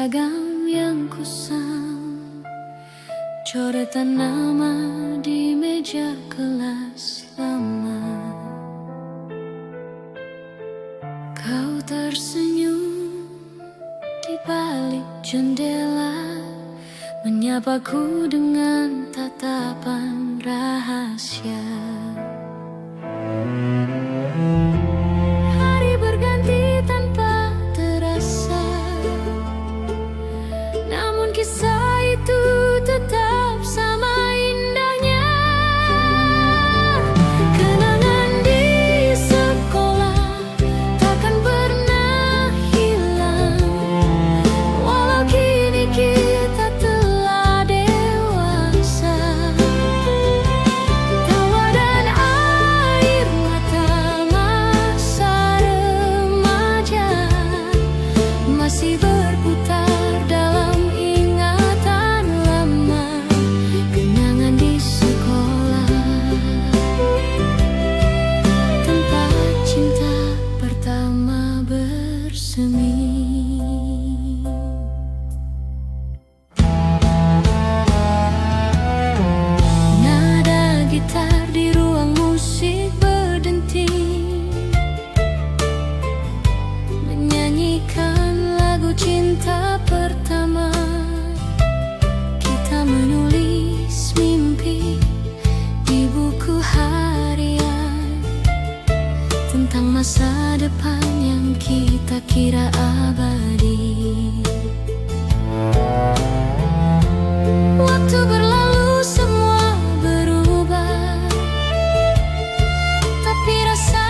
seragam yang kusam, coretan nama di meja kelas lama. Kau tersenyum di balik jendela, menyapaku dengan tatapan rahasia. Hari berganti tanpa terasa, namun kisah itu tetap sama indahnya. Kenangan di sekolah takkan pernah hilang, walau kini kita telah dewasa. Tawa dan air mata masa remaja masih berputar dalam ingatan lama. Kenangan di sekolah, tempat cinta pertama bersemi. Nada gitar di ruang musik berdenting, menyanyikan lagu cinta pertama. Kita menulis mimpi di buku harian tentang masa depan yang kita kira abadi. Waktu berlalu semua berubah, tapi rasa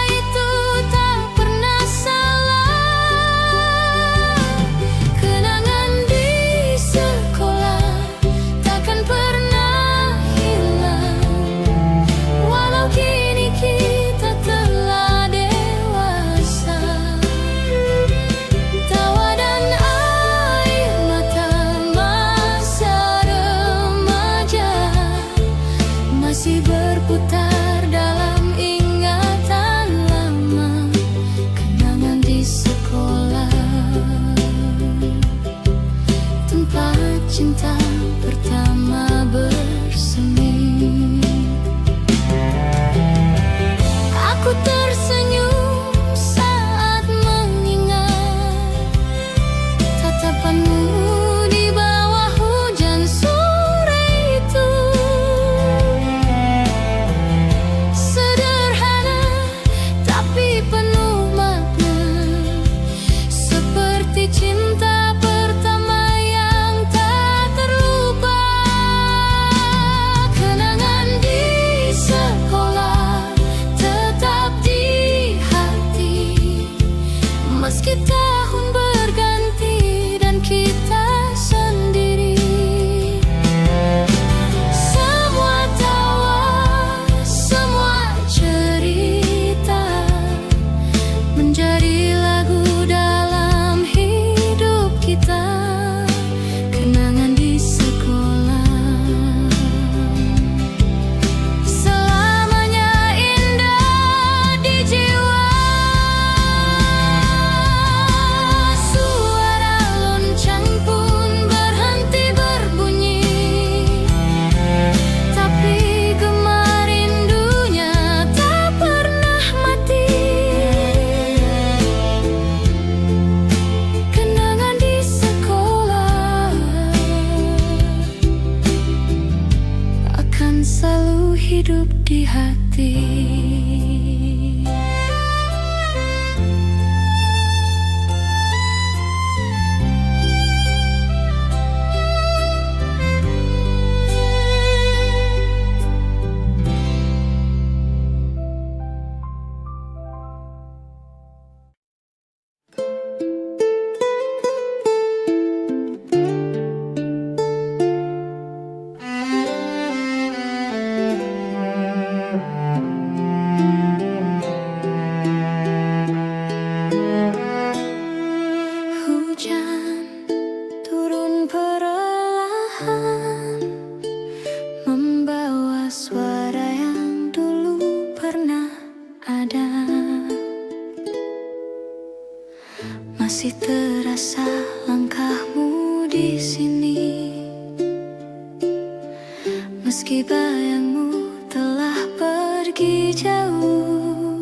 itu tak pernah salah. Kenangan di sekolah takkan pernah hilang, walau kini kita telah dewasa. Tawa dan air mata masa remaja masih berputar dalam ingatan lama. Kenangan di sekolah, tempat cinta pertama bersemi. Aku tersenyum saat mengingat tatapanmu di bawah hujan sore itu. Sederhana tapi penuh makna, seperti cinta pertama yang tak terlupa. Kenangan di sekolah tetap di Masih terasa langkahmu di sini, meski bayangmu telah pergi jauh.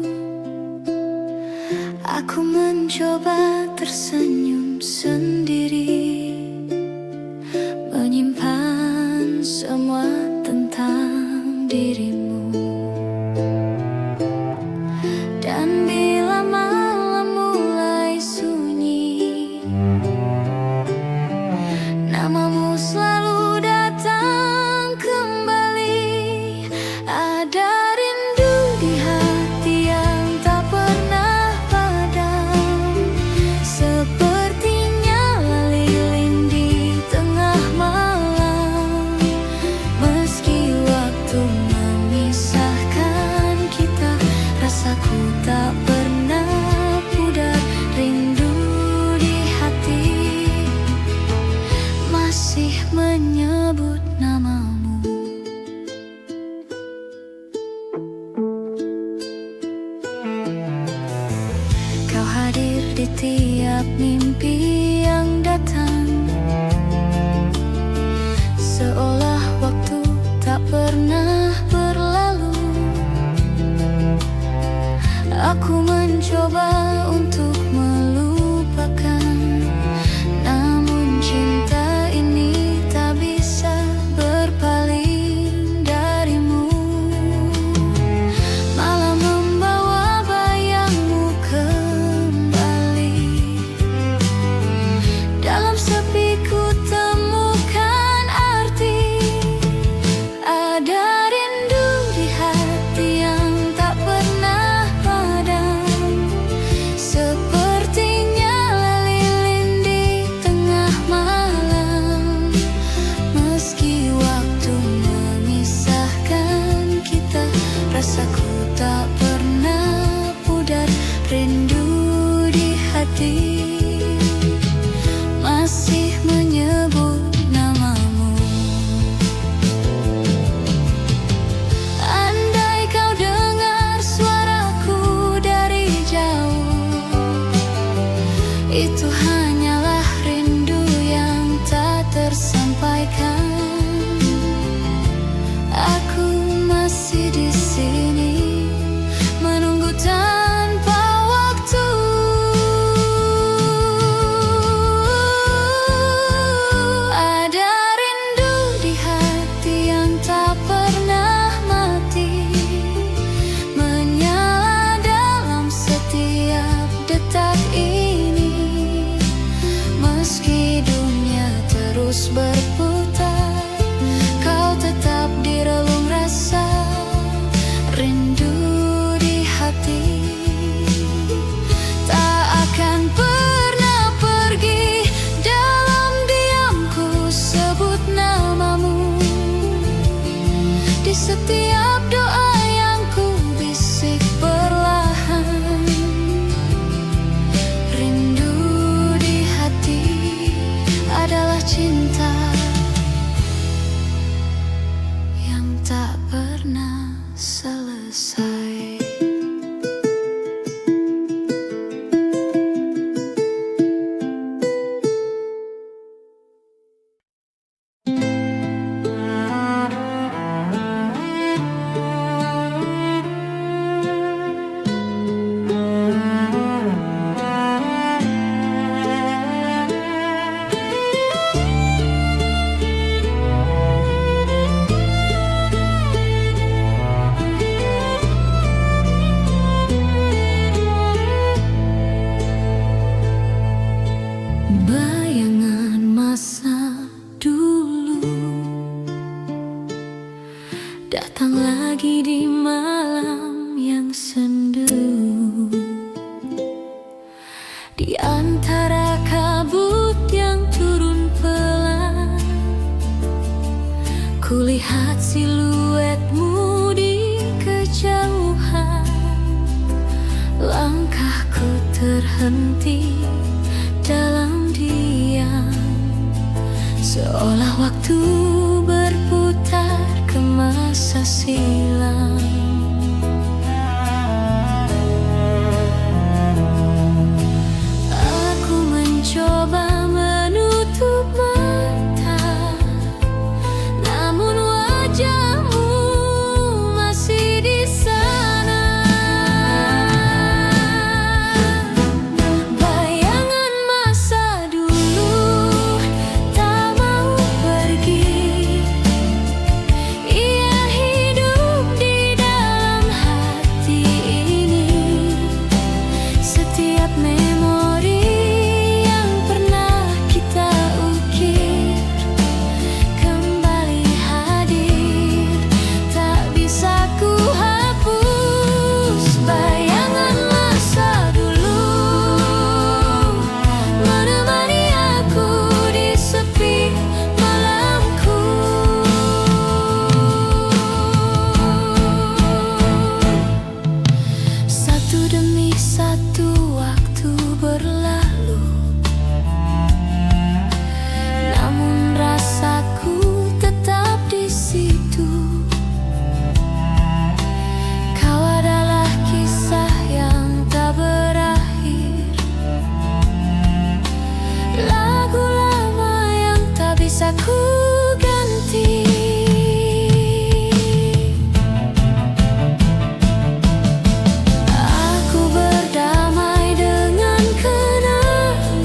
Aku mencoba tersenyum sendiri, menyimpan semua tentang dirimu. Dan bila malam mulai sunyi, namamu selalu datang kembali. Ada rindu di hati yang tak pernah padam, sepertinya lilin di tengah malam. Meski waktu memisahkan kita, rasaku tak pernah pudar. Rindu di hati masih menyebut namamu. Kau hadir di tiap mimpi yang datang, seolah waktu tak pernah berlalu. Aku mencoba untuk melupakan, namun cinta ini tak bisa berpaling darimu. Malah membawa bayangmu kembali. Dalam sepi ku temukan arti. Ada rindu di hati yang tak pernah padam, sepertinya lilin di tengah malam. Meski waktu memisahkan kita, rasaku tak pernah pudar. Rindu di hati masih menyebut namamu. Andai kau dengar suaraku dari jauh, itu hanyalah rindu yang tak tersampaikan. Aku masih di sini, menunggu tanpa waktu. Ada rindu di hati yang tak pernah mati, menyala dalam setiap detak ini. Meski dunia terus berputar, kau tetap di relung rasa. Rindu di hati tak akan pernah pergi. Dalam diamku sebut namamu, di setiap doa yang ku bisik perlahan. Rindu di hati adalah cinta yang tak pernah selesai. Bayangan masa dulu datang lagi di malam yang sendu. Di antara kabut yang turun pelan, kulihat siluetmu di kejauhan. Langkahku terhenti dalam diam, seolah waktu berputar ke masa silam. Aku demi satu waktu berlalu, namun rasaku tetap di situ. Kau adalah kisah yang tak berakhir, lagu lama yang tak bisa ku ganti. Aku berdamai dengan kenangan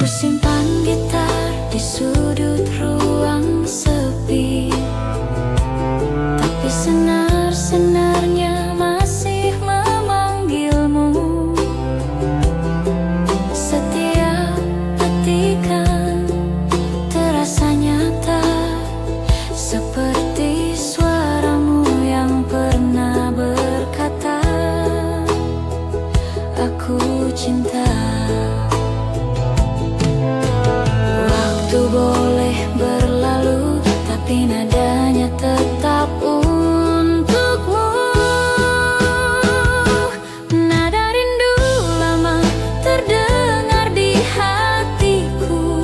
simpan gitar di sudut ruang sepi, tapi senar-senarnya masih memanggilmu. Setiap petikan terasa nyata, seperti suaramu yang pernah berkata, "Aku cinta." Waktu boleh berlalu, tapi nadanya tetap untukmu. Nada rindu lama terdengar di hatiku,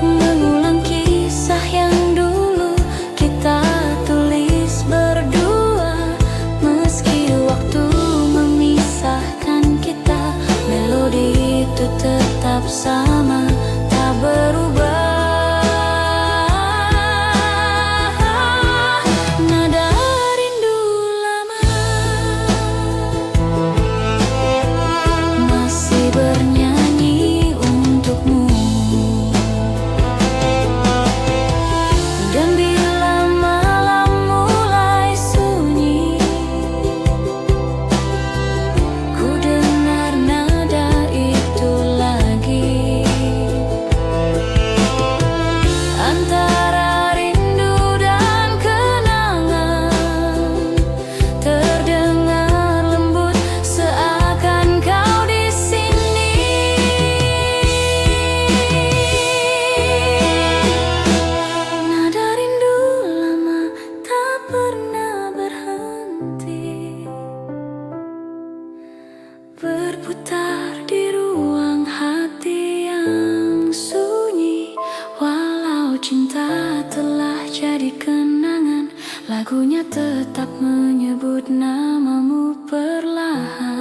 mengulang kisah yang dulu kita tulis berdua. Meski waktu memisahkan kita, melodi itu tetap sama, tak berubah. Nada rindu lama masih bernyanyi untukmu. Dan bila malam mulai sunyi, ku dengar nada itu lagi. Antara rindu dan kenangan, terdengar lembut seakan kau di sini. Nada rindu lama tak pernah berhenti, berputar di ruang hati yang sunyi. Walau cinta telah jadi kenangan, lagunya tetap menyebut namamu perlahan.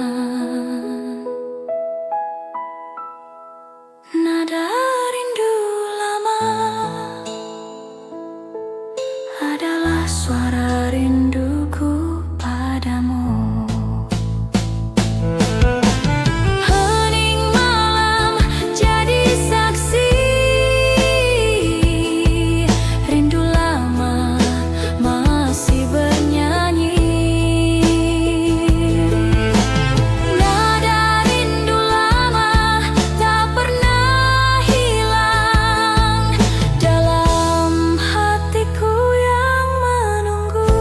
Nada rindu lama adalah suara rinduku padamu. Hening malam jadi saksi, rindu lama masih bernyanyi. Nada rindu lama tak pernah hilang dalam hatiku yang menunggu.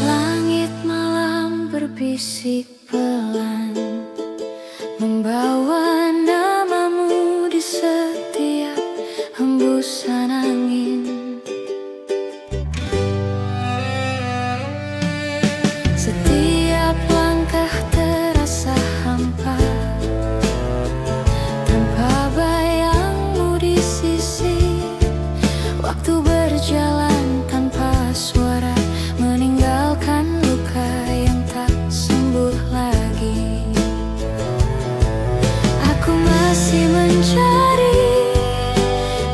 Langit malam berbisik pelan, membawa namamu di setiap hembusan angin. Setiap langkah terasa hampa, tanpa bayangmu di sisi. Waktu berjalan tanpa suara, meninggalkan luka yang tak sembuh lagi. Aku masih mencari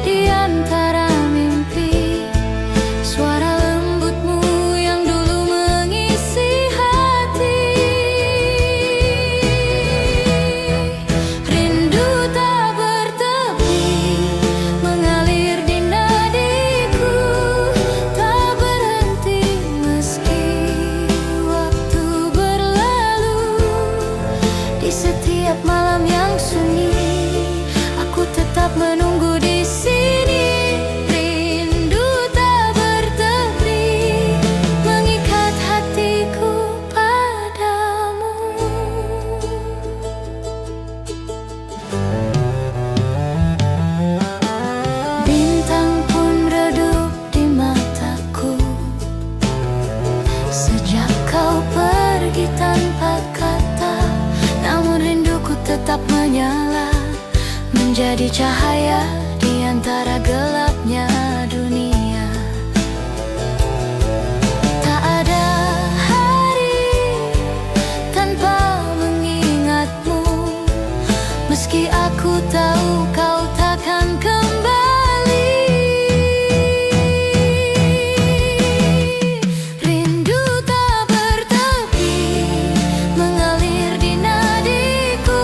di antara mimpi suara lembutmu yang dulu mengisi hati. Rindu tak bertepi mengalir di nadiku, menjadi cahaya di antara gelapnya dunia. Tak ada hari tanpa mengingatmu, meski aku tahu kau takkan kembali. Rindu tak bertepi mengalir di nadiku,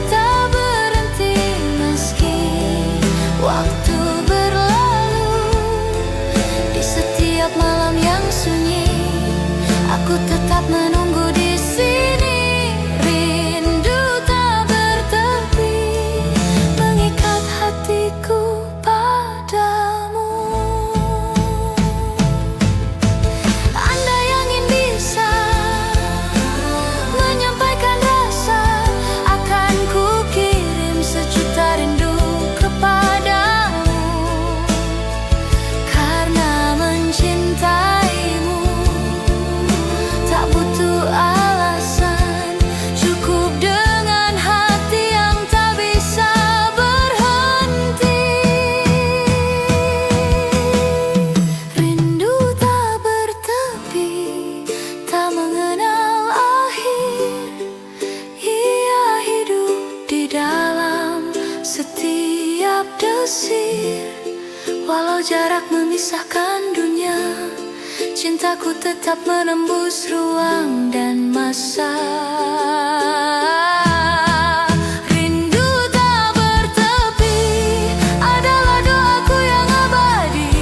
tak berhenti meski waktu berlalu. Di setiap malam yang sunyi, aku tetap menunggu di sini. Rindu tak bertepi mengikat hatiku padamu. Andai angin bisa menyampaikan rasa, akan ku kirim sejuta rindu kepadamu. Karena mencintaimu tak butuh alasan, cukup dengan hati yang tak bisa berhenti. Rindu tak bertepi, tak mengenal akhir. Ia hidup di dalam setiap desir. Walau jarak memisahkan dunia, cintaku tetap menembus ruang dan masa. Rindu tak bertepi adalah doaku yang abadi.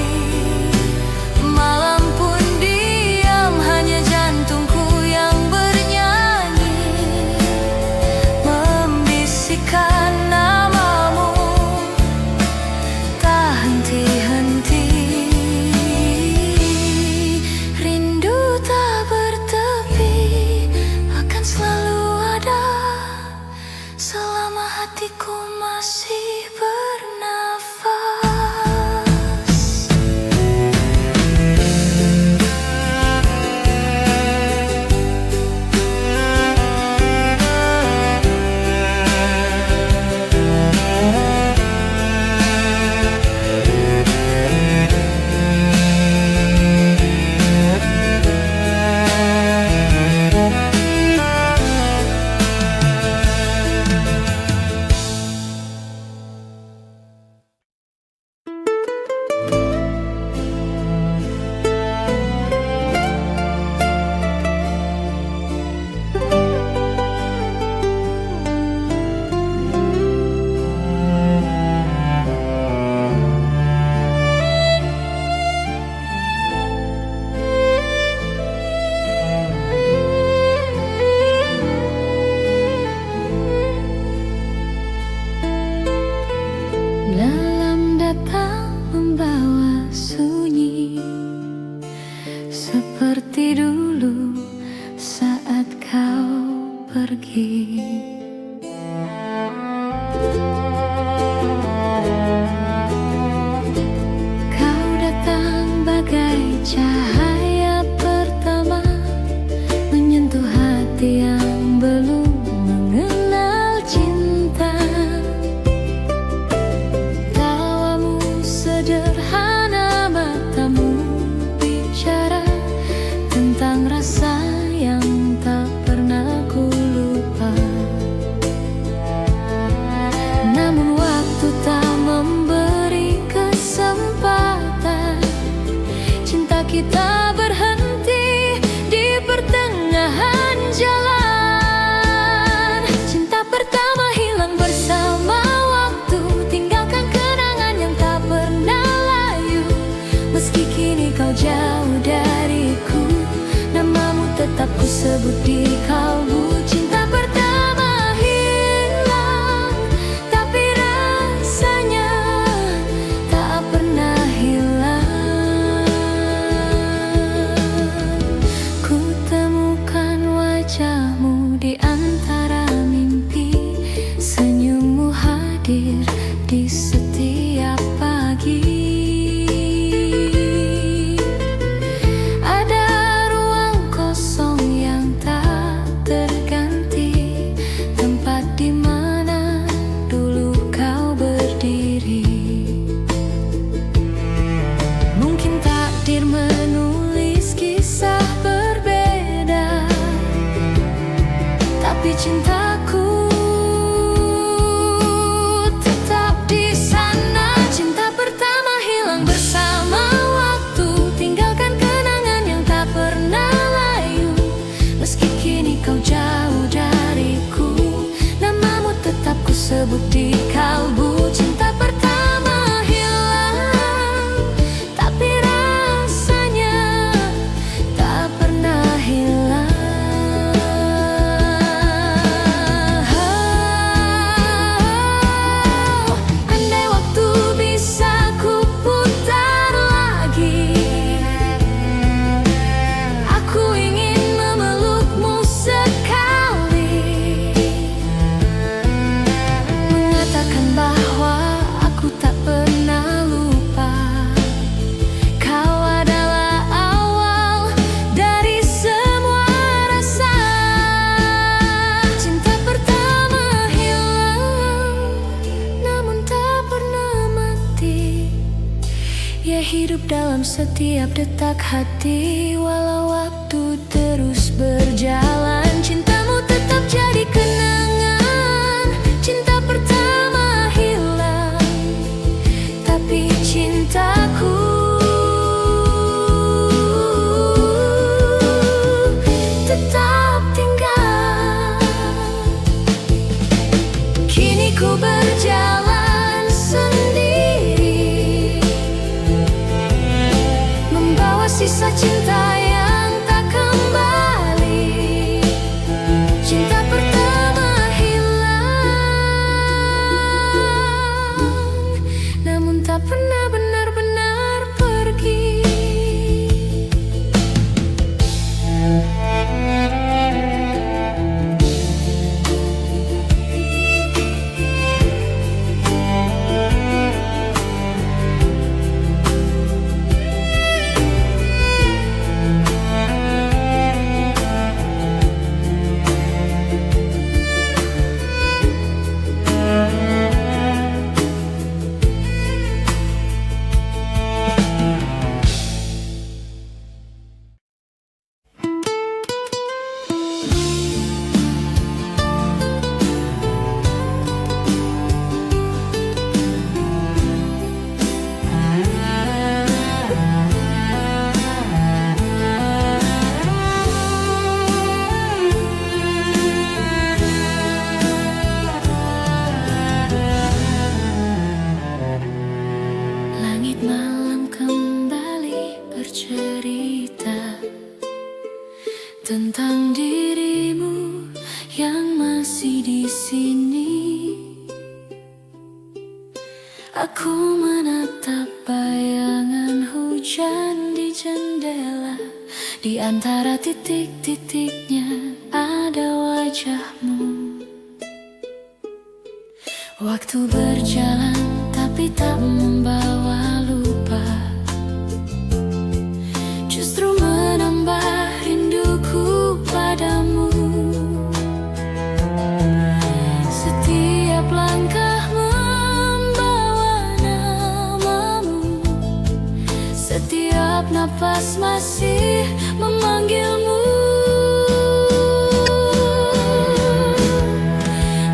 Malam pun diam, hanya jantungku yang bernyanyi, membisikkan namamu tak henti-henti. Rindu tak bertepi akan selalu ada selama hatiku masih bernafas. Malam datang membawa sunyi, seperti dulu saat kau pergi. Kau datang bagai cahaya pertama, menyentuh hati yang belum mengenal cinta. Tawamu sederhana, matamu bicara tentang rasa yang tak pernah ku lupa. Namun waktu tak memberi kesempatan, cinta kita berhenti di pertengahan jalan. Cinta pertama hilang bersama waktu, tinggalkan kenangan yang tak pernah layu. Meski kini kau jauh dariku, namamu tetap ku sebut di kalbu. Cinta pertama hilang, tapi rasanya tak pernah hilang. Ku temukan wajahmu di antara mimpi, senyummu hadir di setiap pagi. Ada ruang kosong yang tak dalam setiap detak hati. Walau waktu terus berjalan, cintamu tetap jadi kenangan. Cinta pertama hilang, tapi cintaku tetap tinggal. Kini ku berjalan sendiri, membawa sisa cinta yang tak kembali. Cinta pertama hilang, namun tak pernah benar-benar pergi. Langit malam kembali bercerita tentang dirimu yang masih di sini. Aku menatap bayangan hujan di jendela. Di antara titik-titiknya ada wajahmu. Waktu berjalan tapi tak membawa lupa, justru menambah rinduku padamu. Setiap langkah membawa namamu, setiap napas masih memanggilmu.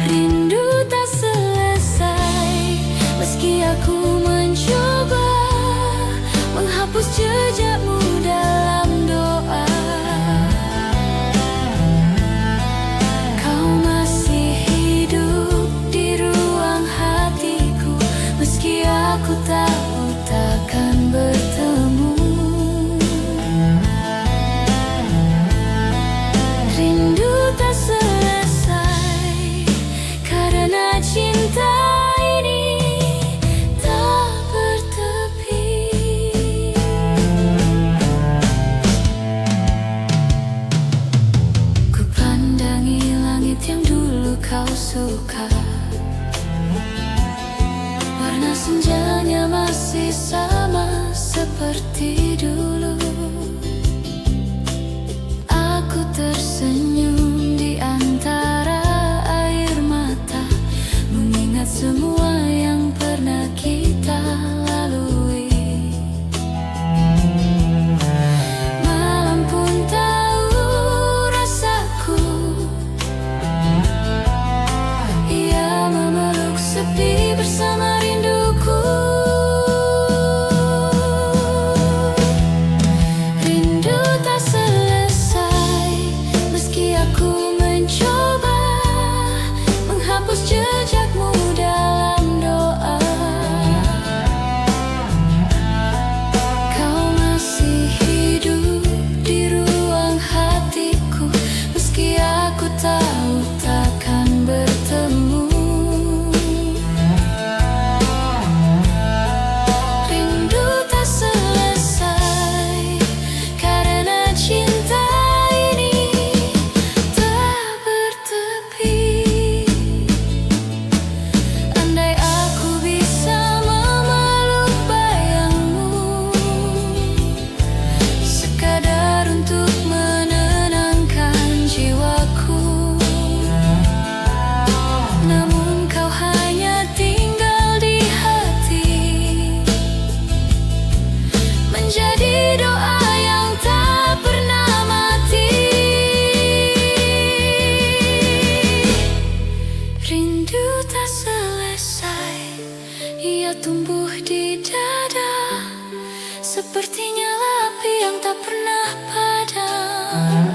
Rindu tak selesai meski aku mencoba menghapus jejakmu dalam doa. Kau masih hidup di ruang hatiku, meski aku tahu takkan bertemu. Rindu tak selesai karena cinta ini tak bertepi. menjadi doa yang tak pernah mati. Rindu tak selesai, ia tumbuh di dada, seperti nyala api yang tak pernah padam.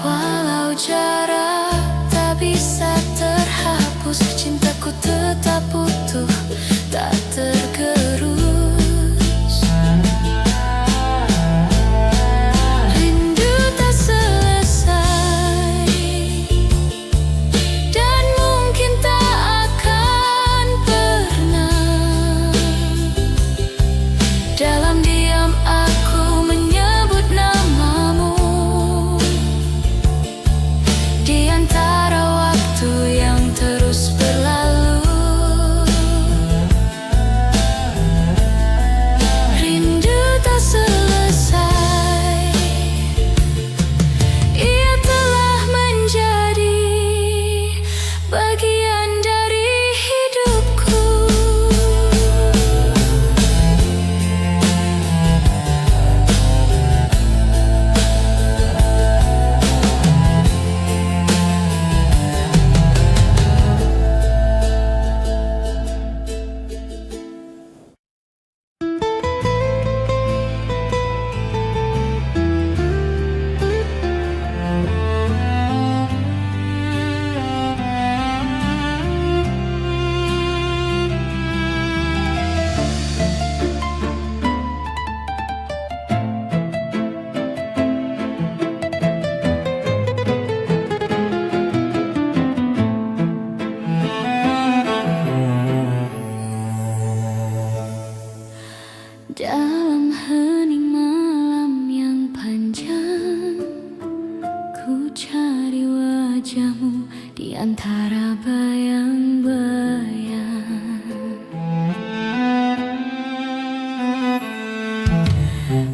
Walau jarak tak bisa terhapus, cintaku tetap utuh, tak tergerus. Rindu tak selesai dan mungkin tak akan pernah. Dalam diam aku menyebut namamu, di antara waktu yang terus berlalu. Rindu tak selesai, ia telah menjadi bagian dari hidupku. Dalam hening malam yang panjang, ku cari wajahmu di antara bayang-bayang.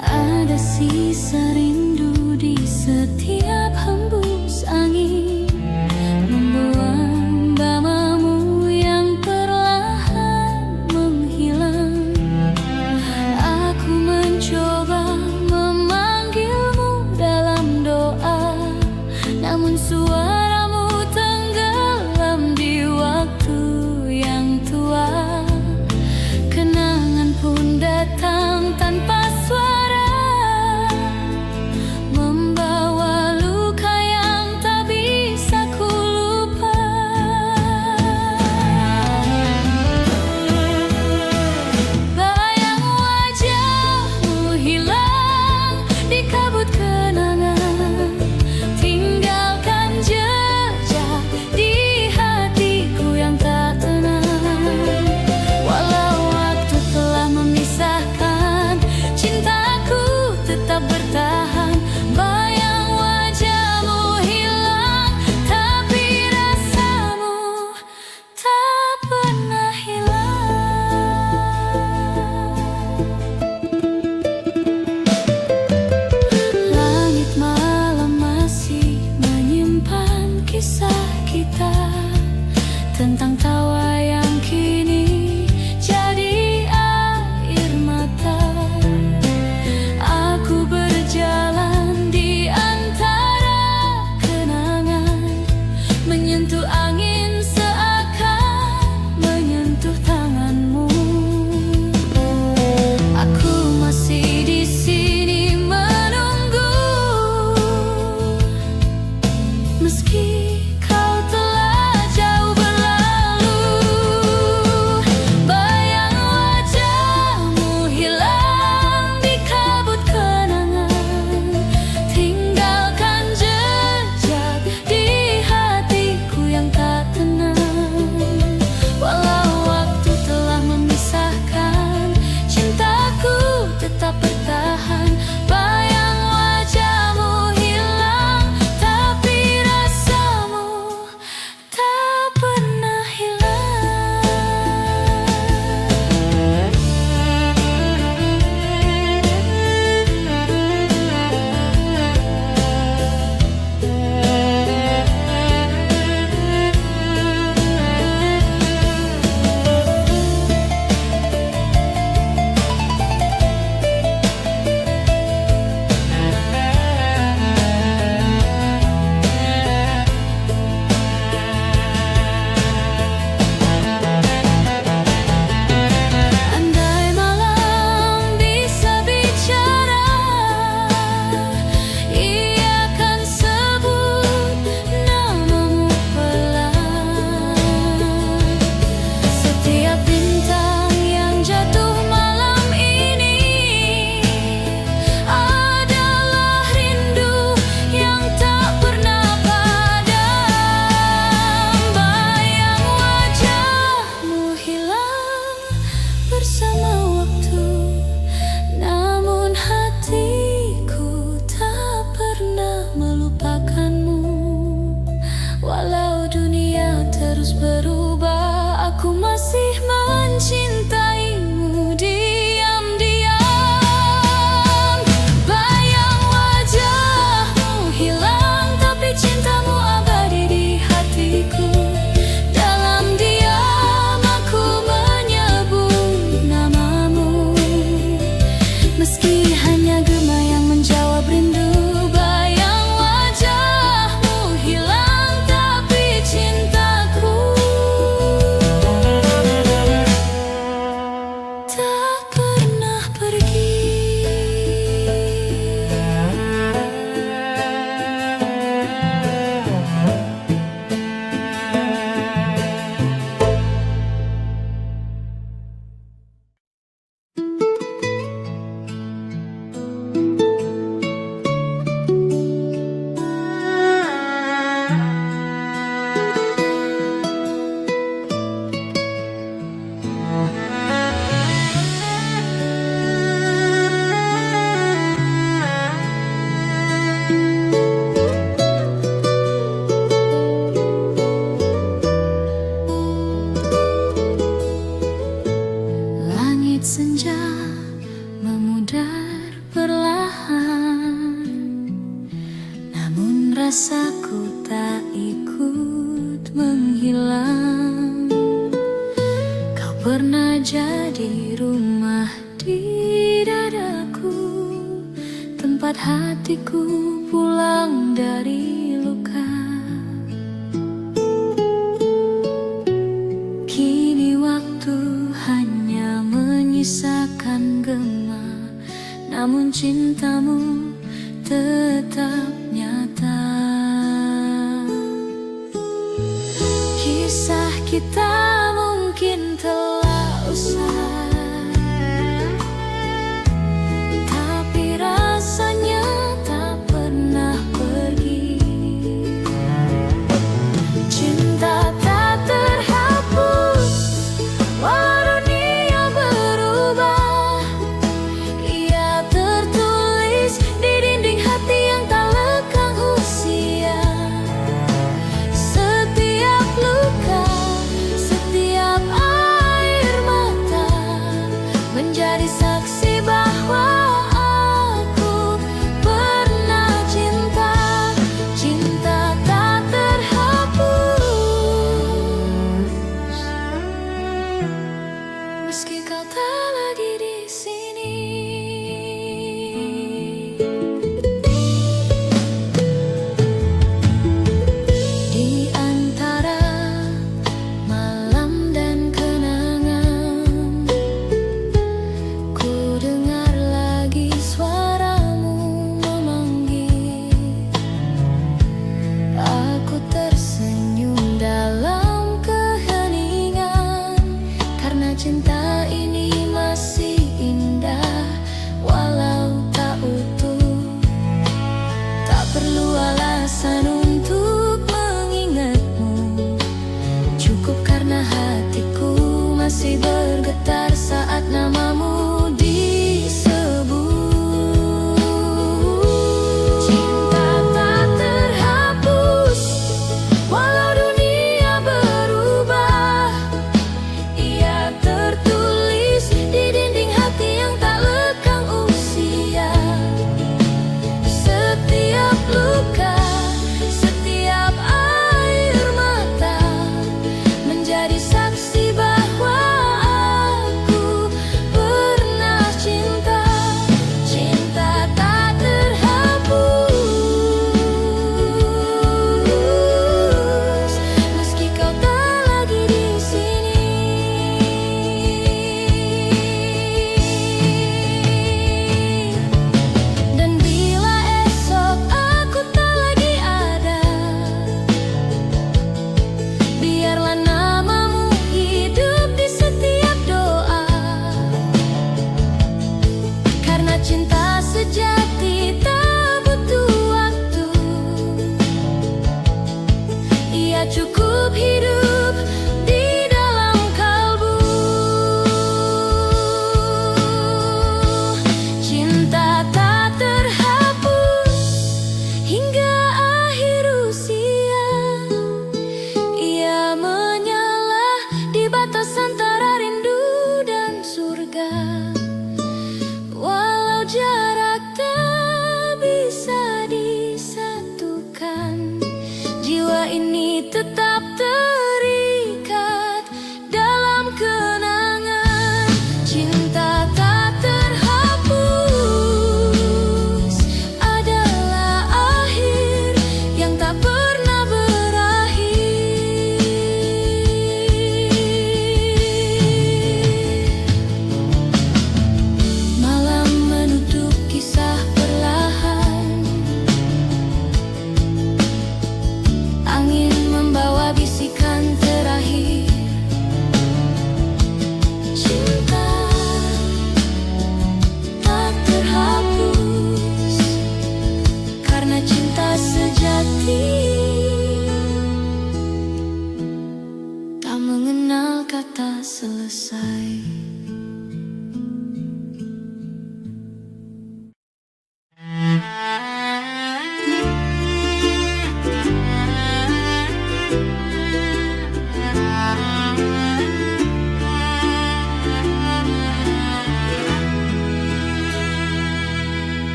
Ada sisa rindu di setiap hembus angin, membuang namamu yang perlahan menghilang. Aku mencoba memanggilmu dalam doa, namun suaramu tenggelam di waktu yang tua. Kenangan pun datang tanpa suara, membawa tak pernah pergi. Langit senja memudar perlahan, namun rasaku tak ikut menghilang. Kau pernah jadi rumah di dadaku, tempat hatiku pulang dari luka. Kini waktu hanya menyisakan gema, namun cintamu tetap nyata. Kisah kita mungkin telah usai, tapi rasanya tak pernah pergi. Cinta tak terhapus walau dunia berubah, ia tertulis di dinding hati yang tak lekang usia. Setiap luka, setiap air mata menjadi saksi bahwa aku pernah cinta. Cinta tak terhapus meski kau tak lagi di sini. Di antara malam dan kenangan, ku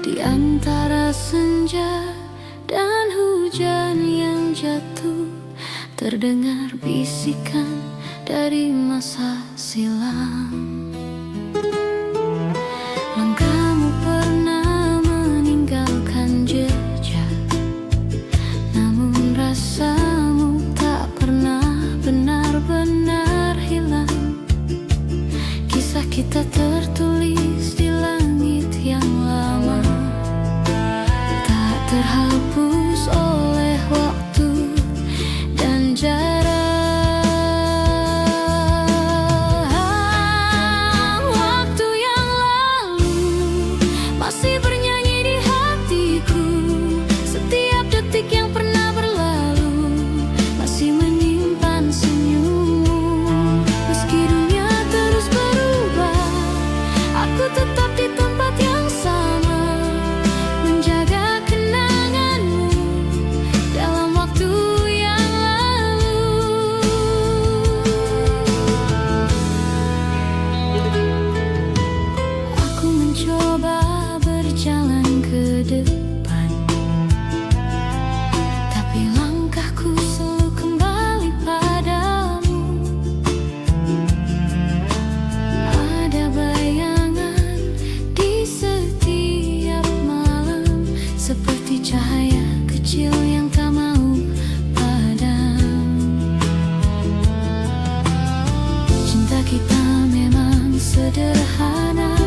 Di antara senja dan hujan yang jatuh, terdengar bisikan dari masa silam. Langkahmu pernah meninggalkan jejak, namun rasamu tak pernah benar-benar hilang. Kisah kita tertulis di langit yang lama, tak terhapus oleh waktu dan jarak. Waktu yang lalu masih bernyanyi di hatiku. Setiap detik yang pernah berlalu masih menyimpan senyummu. Meski dunia terus berubah, aku tetap di tempat yang sama, menjaga kenanganmu dalam waktu yang lalu. Aku mencoba berjalan ke depan, tapi langkahku selalu kembali padamu. Ada bayangan di setiap malam, seperti cahaya kecil yang tak mau padam. Cinta kita memang sederhana,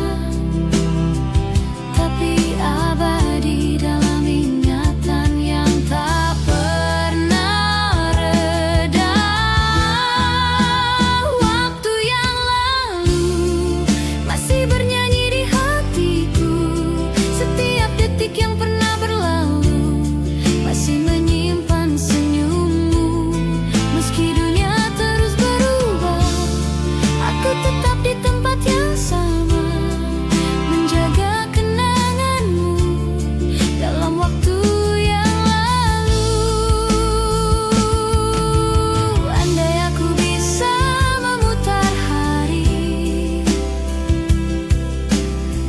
tapi abadi dalam ingatan yang tak pernah reda. Waktu yang lalu masih bernyanyi di hatiku. Setiap detik yang pernah berlalu masih menyimpan senyummu. Meski dunia terus berubah, aku tetap di tempat yang sama, menjaga kenanganmu dalam waktu yang lalu. Andai aku bisa memutar hari,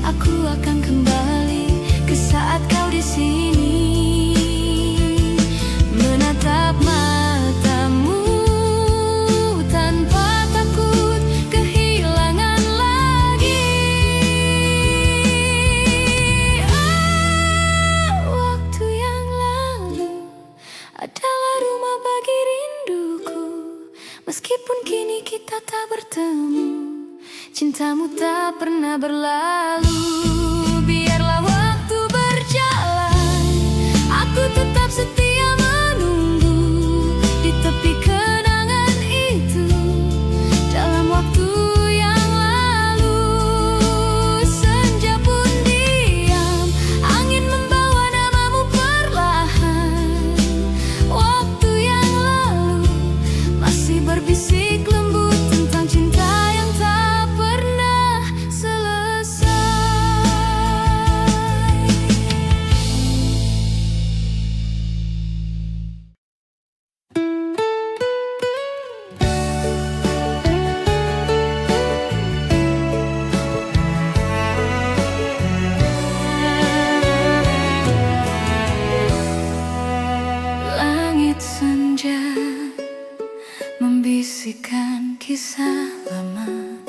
aku akan kembali ke saat kau di sini, menatap matamu tanpa takut kehilangan lagi. Waktu yang lalu adalah rumah bagi rinduku. Meskipun kini kita tak bertemu, cintamu tak pernah berlalu. Biarlah waktu berjalan, aku tetap setia menunggu di tepi kenangan itu dalam waktu yang lalu. Senja pun diam, angin membawa namamu perlahan. Waktu yang lalu masih berbisik lembut tentang cinta yang tak pernah selesai. Langit senja membisikkan kisah lama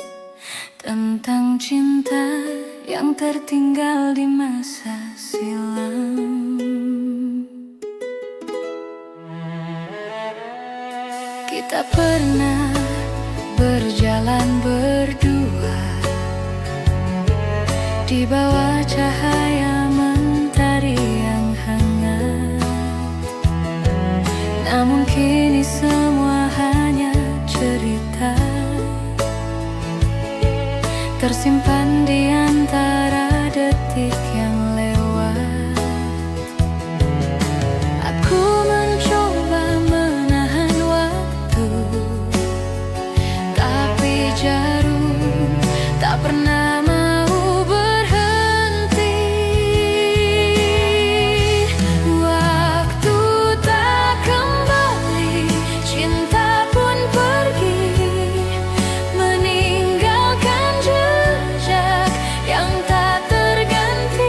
tentang cinta yang tertinggal di masa silam. Kita pernah berjalan berdua di bawah cahaya mentari yang hangat. Namun kini semua hanya cerita, tersimpan di antara detik yang lewat. Aku mencoba menahan waktu, tapi jarum tak pernah mau berhenti. Waktu tak kembali, cinta pun pergi, meninggalkan jejak yang tak terganti.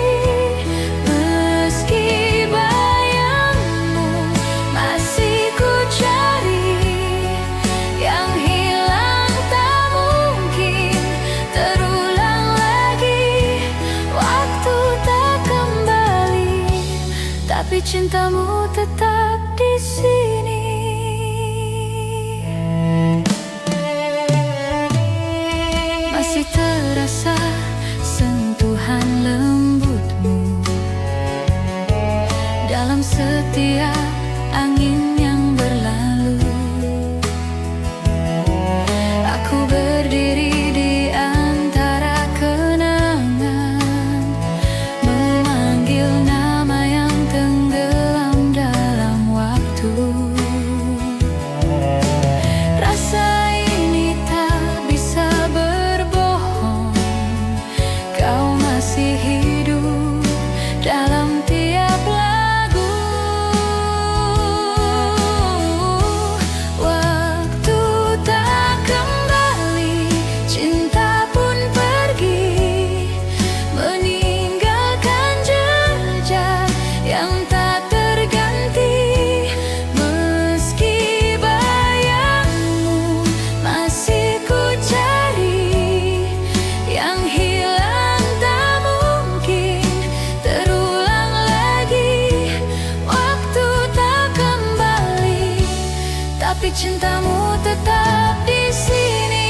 cintamu tetap di sini. Masih terasa sentuhan lembutmu dalam setiap angin yang berlalu. Aku berdiri di antara kenangan, memanggil nama yang tenggelam dalam waktu. Rasa ini tak bisa berbohong, kau masih hidup dalam tiap lagu. Waktu tak kembali, cinta pun pergi, meninggalkan jejak yang tak terganti. Meski bayangmu masih ku cari, yang hilang tak mungkin terulang lagi. Waktu tak kembali, tapi cintamu tetap di sini.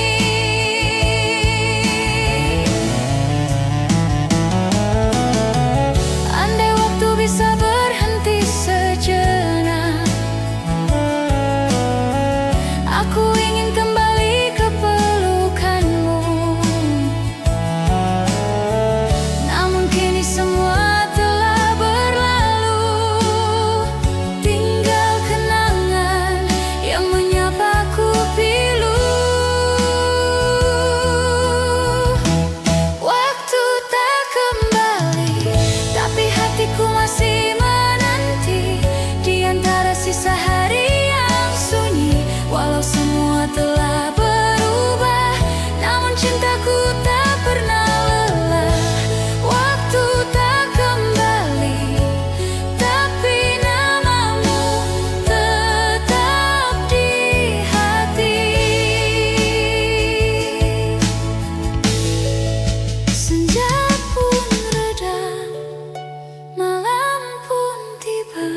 Andai waktu bisa berhenti sejenak, aku ingin kembali ke pelukanmu. Namun kini semua telah berlalu, tinggal kenangan yang menyapaku pilu. Waktu tak kembali, tapi hatiku masih menanti di antara sisa hari yang sunyi. Walau semua telah berubah, namun cintaku tak pernah lelah. Waktu tak kembali, tapi namamu tetap di hati. Senja pun reda, malam pun tiba,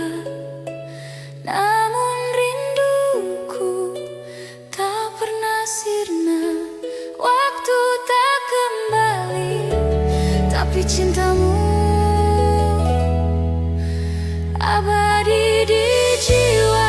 namun rinduku tak pernah sirna. Waktu tak kembali, tapi cintamu abadi di jiwa.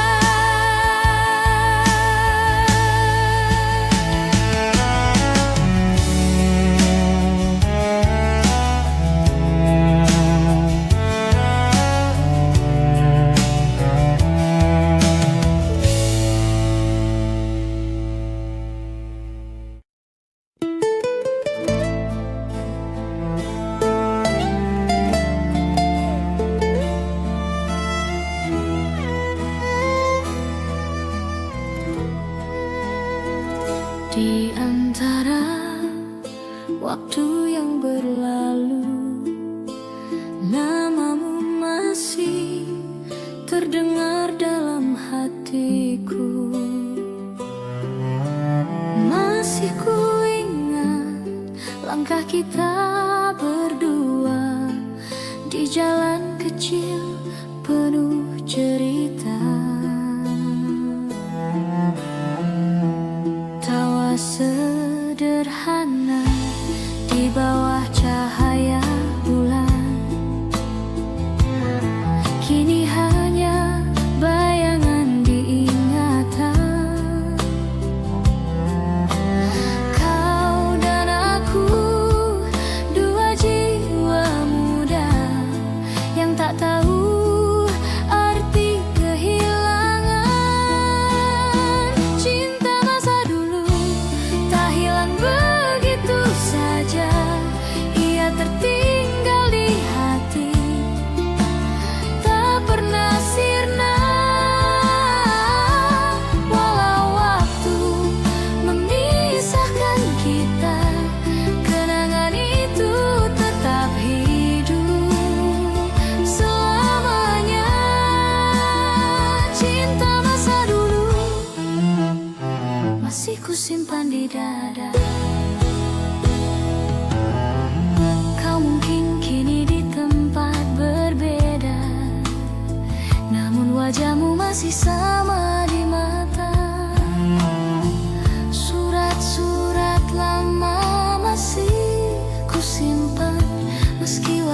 Di antara waktu yang berlalu, namamu masih terdengar dalam hatiku. Masih ku ingat langkah kita berdua di jalan kecil penuh cerita. Tawa sederhana di bawah cahaya bulan, kini hanya bayangan di ingatan. Kau dan aku, dua jiwa muda yang tak tahu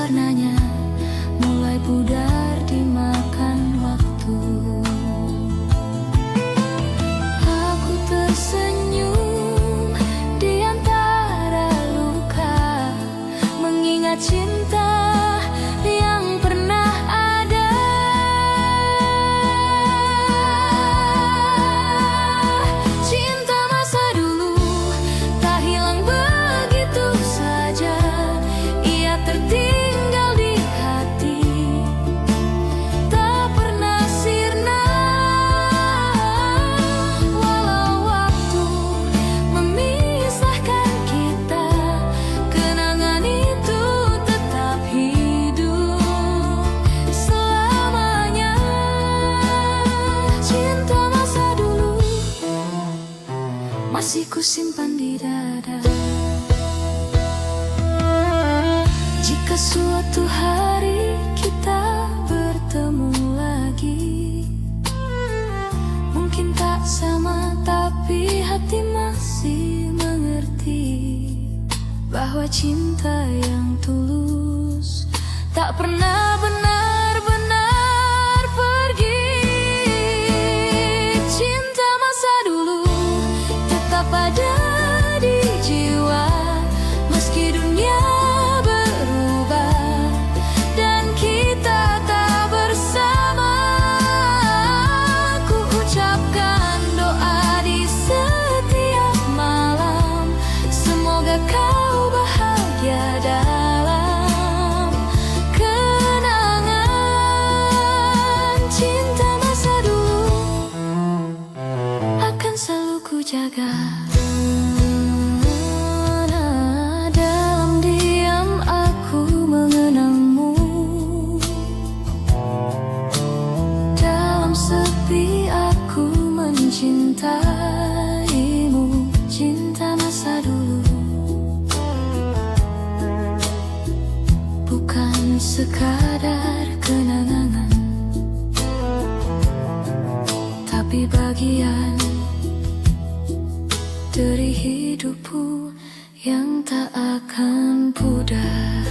warnanya mulai pudar dimakan waktu. Aku tersenyum di antara luka, mengingat cinta yang pernah ada. Cinta masa dulu tak hilang begitu saja, ia tertinggal di hati, tak pernah sirna. Walau waktu memisahkan kita, kenangan itu tetap hidup selamanya. Cinta masa dulu masih kusimpan di dada. Jika suatu hari kita bertemu lagi, mungkin tak sama, tapi hati masih mengerti bahwa cinta yang tulus tak pernah benar-benar pergi. Cinta masa dulu tetap ada di jiwa, meski dunia berubah dan kita tak bersama. Ku ucapkan doa di setiap malam, semoga kau bahagia dalam kenangan. Cinta masa dulu akan selalu ku jaga. Dalam diam aku mengenangmu, dalam sepi aku mencintaimu. Cinta masa dulu bukan sekadar kenangan, tapi bagian dari hidupku yang tak akan pudar.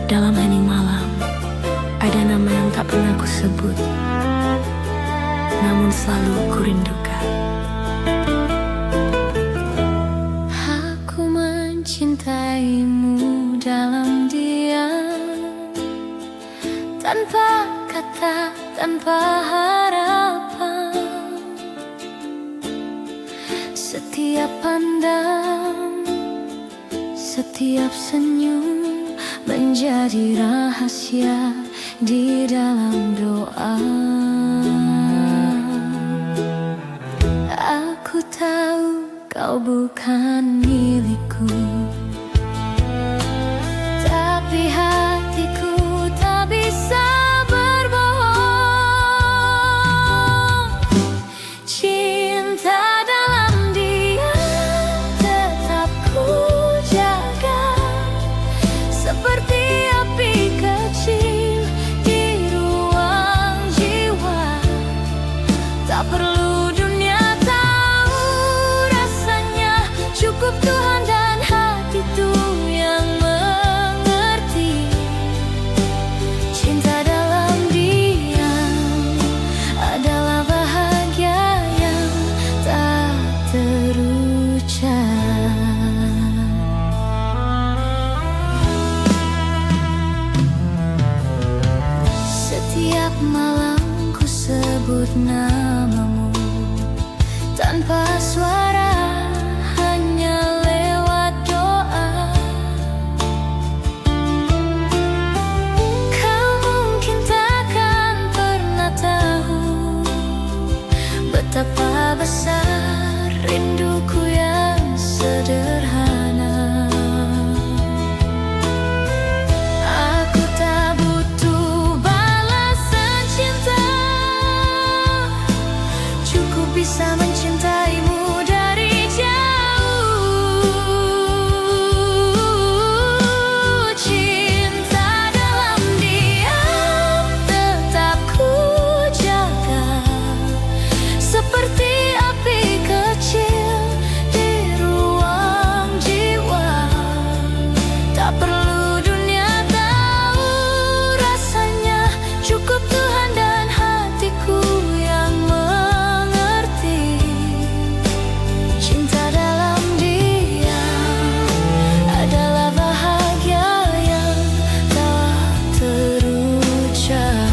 Dalam hening malam, ada nama yang tak pernah ku sebut, namun selalu ku rindukan. Aku mencintaimu dalam diam, tanpa kata, tanpa harapan. Setiap pandang, setiap senyum menjadi rahasia di dalam doa. Aku tahu kau bukan milikku, tapi hatiku tak bisa berbohong. Cinta dalam diam tetap ku jaga, seperti api kecil di ruang jiwa. Tak perlu dunia tahu rasanya, cukup Tuhan dan hatiku yang mengerti. Cinta dalam diam adalah bahagia yang tak terucap. Setiap malam ku sebut namamu tanpa suara, hanya lewat doa. Kau mungkin takkan pernah tahu betapa besar rinduku yang sederhana. Aku tak butuh balasan cinta, bisa mencintaimu dari jauh. Cinta dalam diam tetap ku jaga, seperti api kecil di ruang jiwa. Tak perlu dunia tahu rasanya, cukup Tuhan dan hatiku yang mengerti. Cinta dalam diam adalah bahagia yang tak terucap.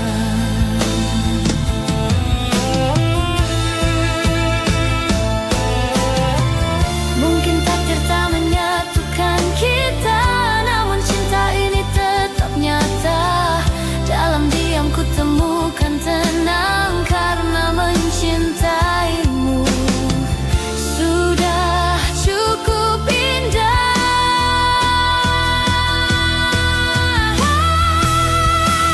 Mungkin takdir tak menyatukan kita, namun cinta ini tetap nyata. Dalam diam ku temukan tenang karena mencintaimu. Sudah cukup indah.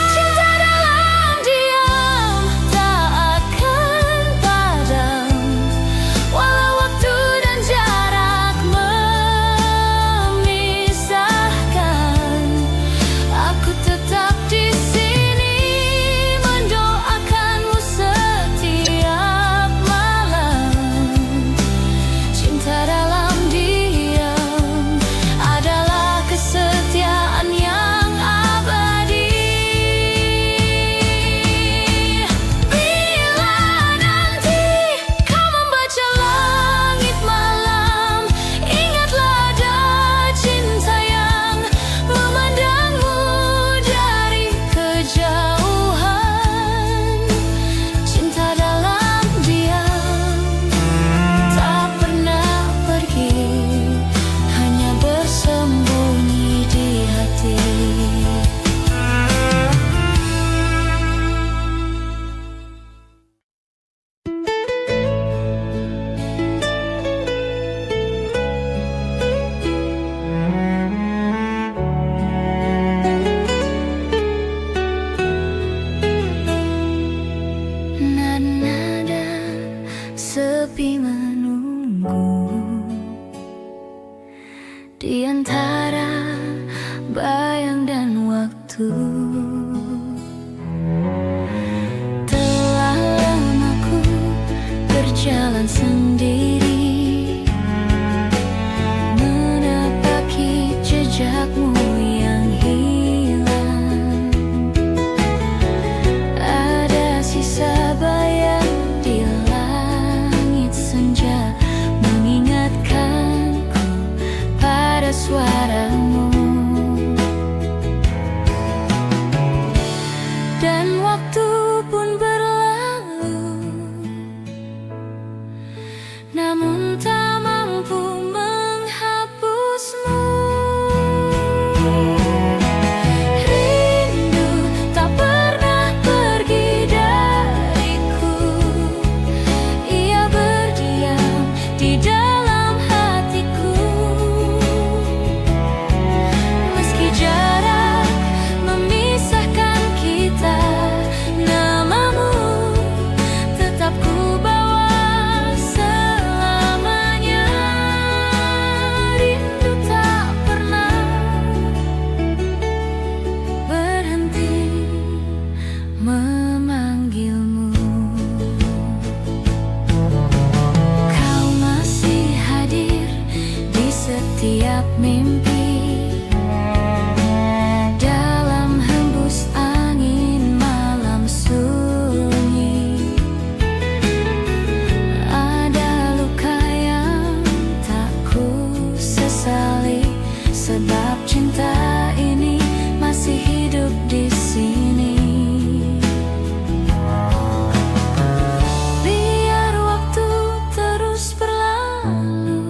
Cinta dalam diam tak akan padam, walau waktu dan jarak memisahkan. Aku tetap di sini mendoakanmu setiap malam. Cinta dalam diam adalah kesetiaan yang abadi. Bila nanti kau membaca langit malam, ingatlah ada cinta yang memandangmu dari kejauhan. Cinta dalam diam tak pernah pergi, hanya bersembunyi di hati. Nada sepi menunggu di antara bayang dan waktu. Telah lama ku berjalan sendiri, menapaki jejakmu yang hilang. Ada sisa bayang di langit senja, mengingatkanku pada suaramu. Dan waktu pun berlalu, namun tak mampu menghapusmu. Rindu tak pernah pergi dariku, ia berdiam di dalam hatiku. Meski jarak memisahkan kita, namamu tetap ku bawa selamanya. Rindu tak pernah berhenti memanggilmu. Kau masih hadir di setiap mimpi, dalam hembus angin malam sunyi. Ada luka yang tak ku sesali, sebab cinta ini masih hidup di sini. Biar waktu terus berlalu,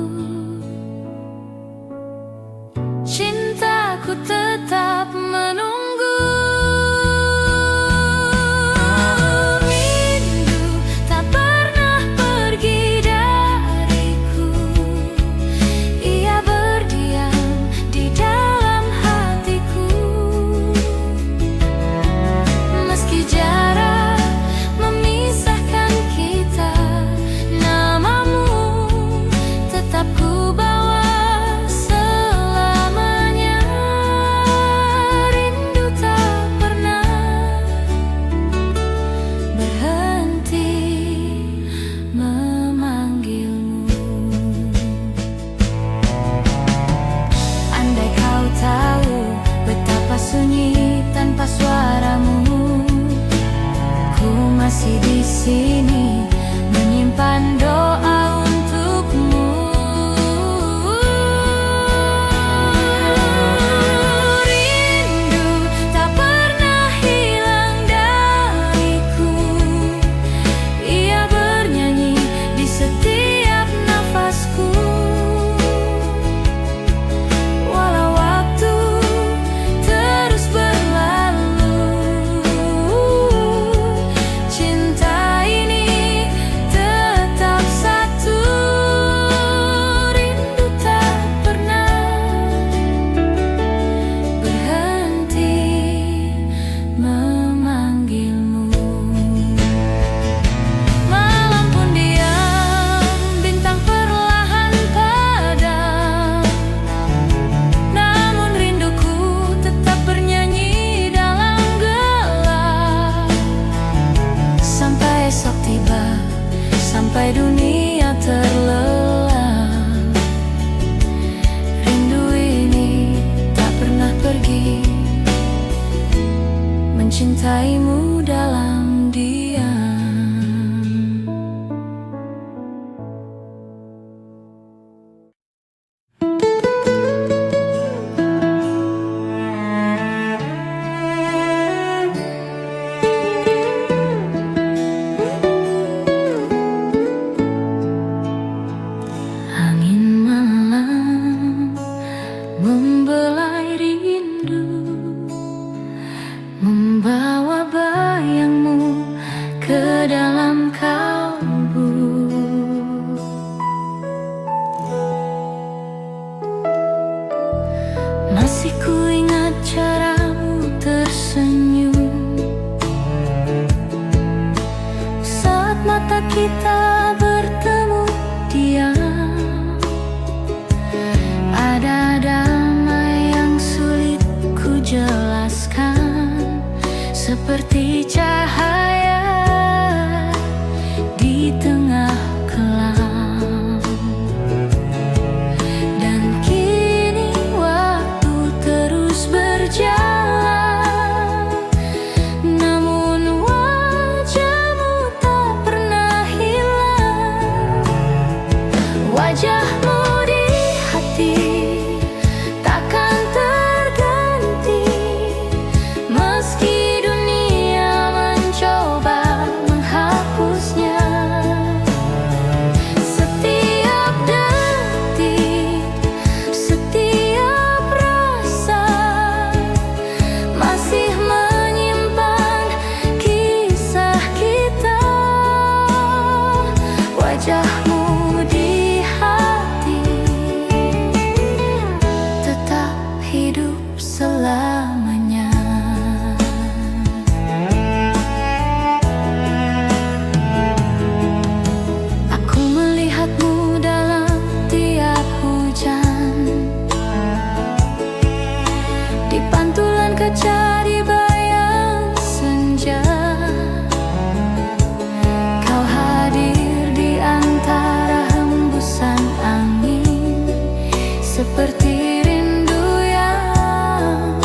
sampai dunia terlelap. Rindu ini tak pernah pergi, mencintaimu dalam diam. Angin malam membelai rindu, membawa bayangmu ke dalam kalbu. Masih ku ingat caramu tersenyum saat mata kita bertemu diam. Ada damai yang sulit ku jelaskan, seperti cahaya di tengah kelam. Dan kini waktu terus berjalan, namun wajahmu tak pernah hilang. Wajahmu di hati takkan terganti, meski dunia mencoba menghapusnya. Setiap detik, setiap rasa masih menyimpan kisah kita. Wajahmu di hati tetap hidup selamanya. Aku melihatmu dalam tiap hujan, di pantulan kaca di bayang senja. Kau hadir di antara hembusan angin, seperti rindu yang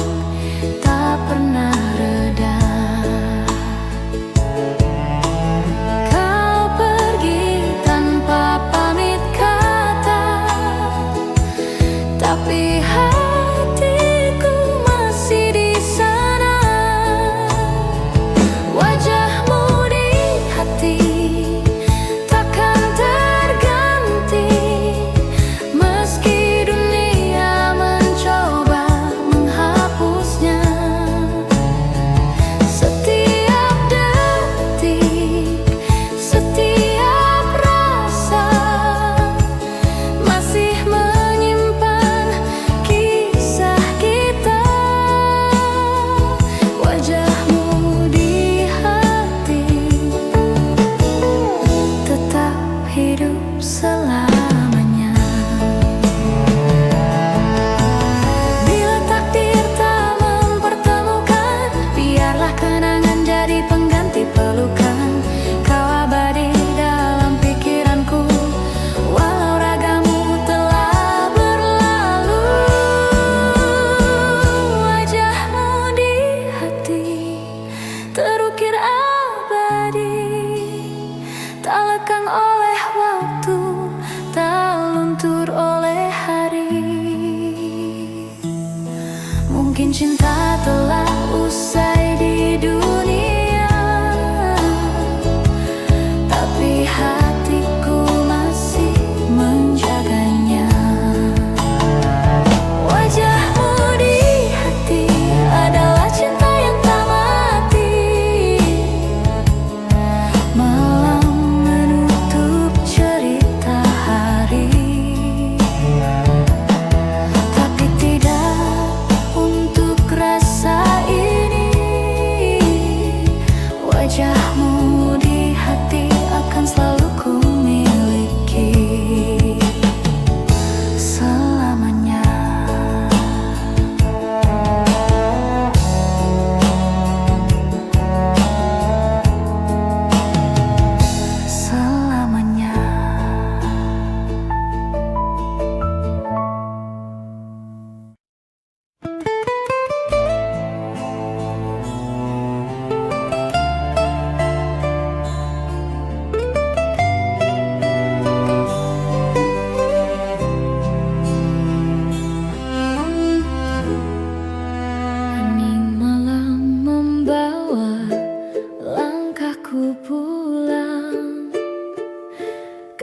tak pernah reda. Kau pergi tanpa pamit kata, tapi hatiku masih di sana. Wajahmu di hati takkan terganti, meski dunia mencoba menghapusnya. Setiap detik, setiap rasa masih menyimpan kisah kita. Wajahmu di hati tetap hidup selamanya. Bila takdir tak mempertemukan, biarlah kenangan jadi pengganti pelukan. Kau abadi dalam pikiranku, walau ragamu telah berlalu. Wajahmu di hati terukir abadi, tak lekang oleh waktu, tak luntur oleh hari. Mungkin cinta telah usai di dunia, tapi hatiku masih menjaganya. Wajahmu di hati adalah cinta yang tak mati. Malam menutup cerita hari, tapi tidak untuk rasa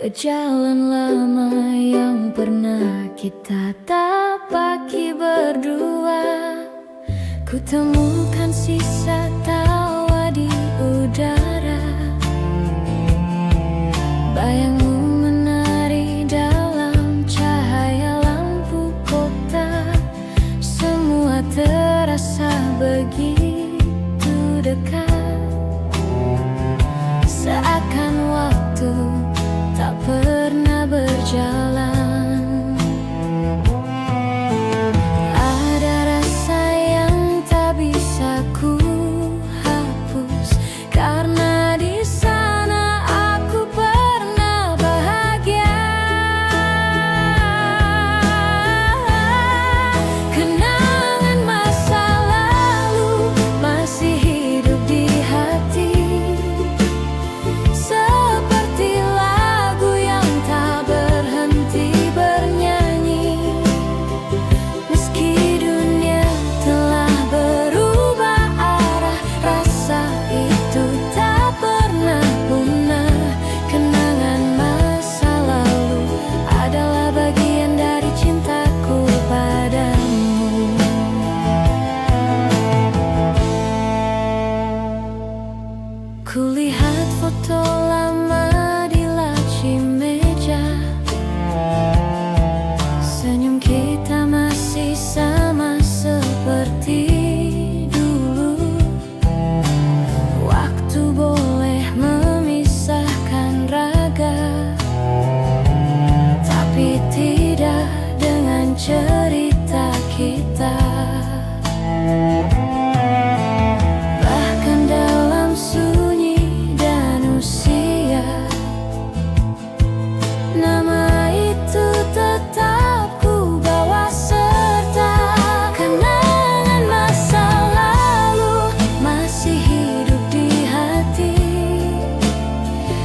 ke jalan lama yang pernah kita tapaki berdua. Ku temukan sisa tawa di udara, bayangmu menari dalam cahaya lampu kota. Semua terasa begitu dekat, seakan waktu tak pernah berjalan. Ada rasa yang tak bisa ku hapus, karena di sana aku pernah bahagia. Kenangan masa lalu masih hidup di hati, seperti lagu yang tak berhenti bernyanyi. Meski dunia telah berubah arah, rasa itu tak pernah punah. Kenangan masa lalu adalah bagian dari cintaku padamu. Kulihat foto lama di laci meja, senyum kita masih sama seperti dulu. Waktu boleh memisahkan raga, tapi tidak dengan cerita kita. Bahkan dalam sunyi dan usia, nama itu tetap ku bawa serta. Kenangan masa lalu masih hidup di hati,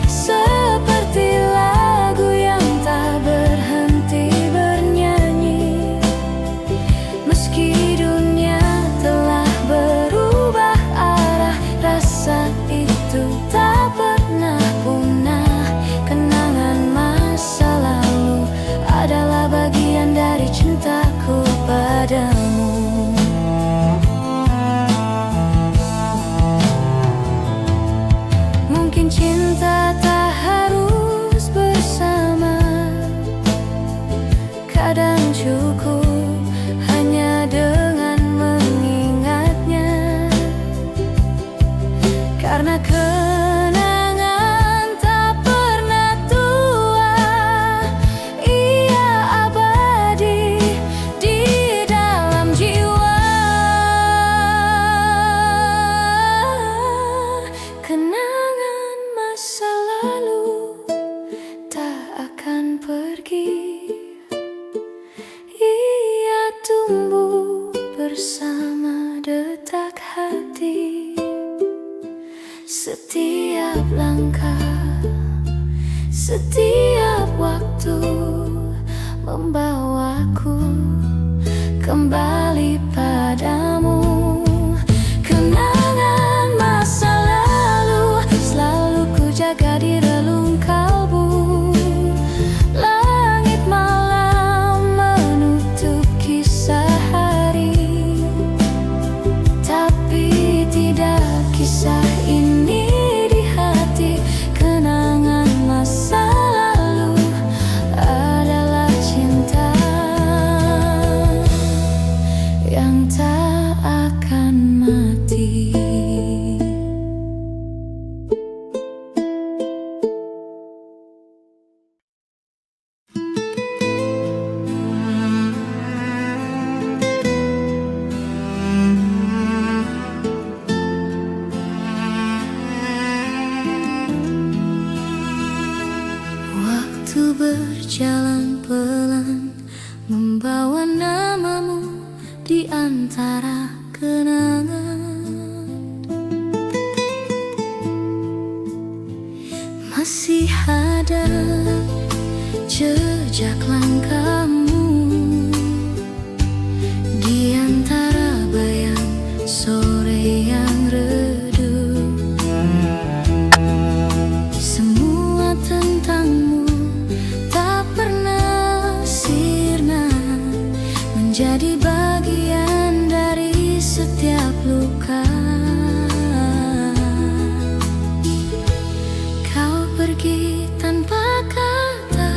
seperti lagu yang tak berhenti bernyanyi. Meski dunia telah berubah arah, rasa itu tak pernah punah. Kenangan masa lalu adalah bagian dari cintaku padamu. Mungkin cinta tak harus bersama, kadang cukup hanya dengan mengingatnya. Karena kenangan tak pernah tua, ia abadi di dalam jiwa. Kenangan masa lalu tak akan pergi, ia tumbuh bersama detak hati. Setiap langkah, setiap waktu membawaku kembali padamu. Kenangan masa lalu selalu ku jaga di relung kalbu. Langit malam menutup kisah hari, tapi tidak kisah ini di hati. Kenangan masa lalu adalah cinta yang tak akan mati. Waktu berjalan pelan, membawa namamu di antara kenangan. Masih ada jejak langkahmu di antara bayang sore yang redup. Semua tentangmu menjadi bagian dari setiap luka. Kau pergi tanpa kata,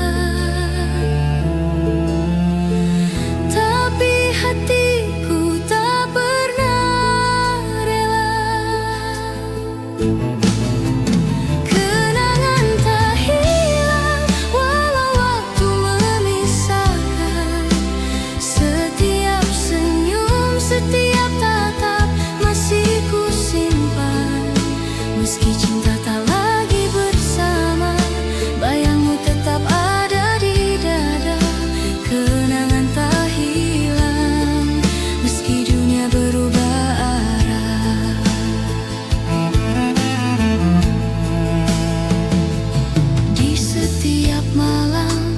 tapi hatiku tak pernah rela. Kenangan tak hilang walau waktu memisahkan. Setiap senyum, setiap tatap masih ku simpan. Meski cinta tak lagi bersama, bayangmu tetap ada di dada. Kenangan tak hilang meski dunia berubah arah. Di setiap malam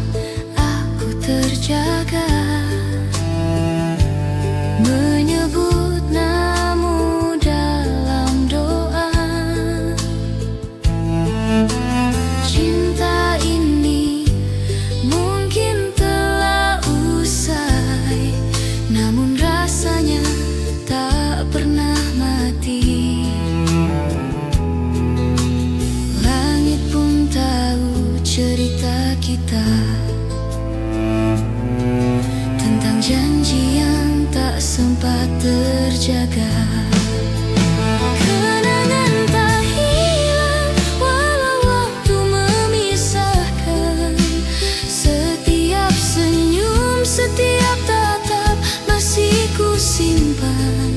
aku terjaga, menyebut namamu dalam doa. Cinta ini mungkin telah usai, namun rasanya tak pernah mati. Langit pun tahu cerita kita, tentang janji yang tak sempat terjaga. Kenangan tak hilang walau waktu memisahkan. Setiap senyum, setiap tatap masih ku simpan.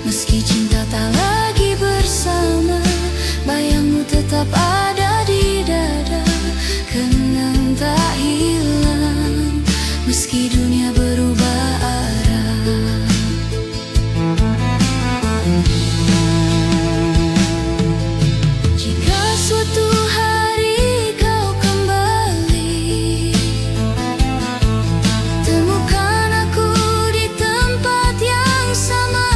Meski cinta tak lagi bersama, bayangmu tetap ada di dada. Kenangan tak hilang meski dunia berubah arah. Jika suatu hari kau kembali, temukan aku di tempat yang sama,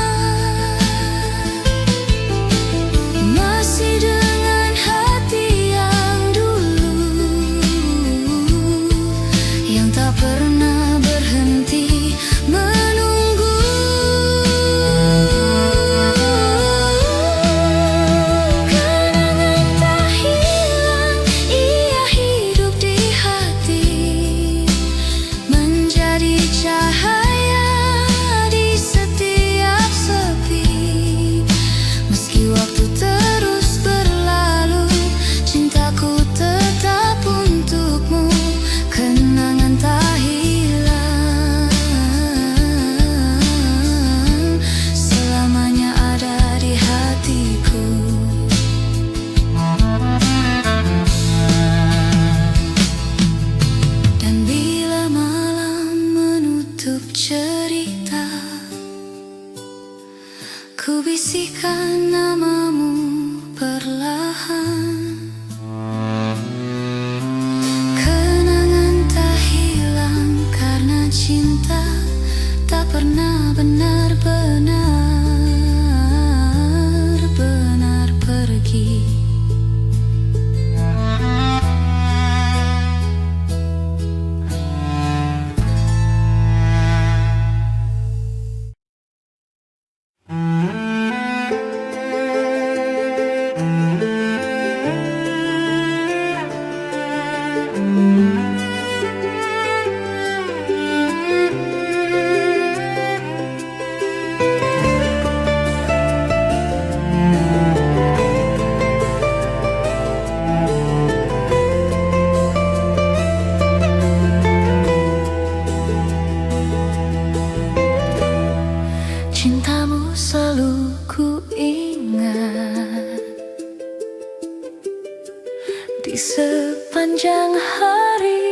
masih dengan hati yang dulu, yang tak pernah berhenti menunggu. Kenangan tak hilang, ia hidup di hati, menjadi cahaya di setiap sepi. Meski waktu terus berlalu, cintaku tetap untukmu. Kenangan tak hilang, selamanya ada di hatiku. Dan bila malam menutup cerita, ku bisikan namamu perlahan. Kenangan tak hilang karena cinta tak pernah benar-benar pergi. Cintamu selalu ku ingat di sepanjang hari.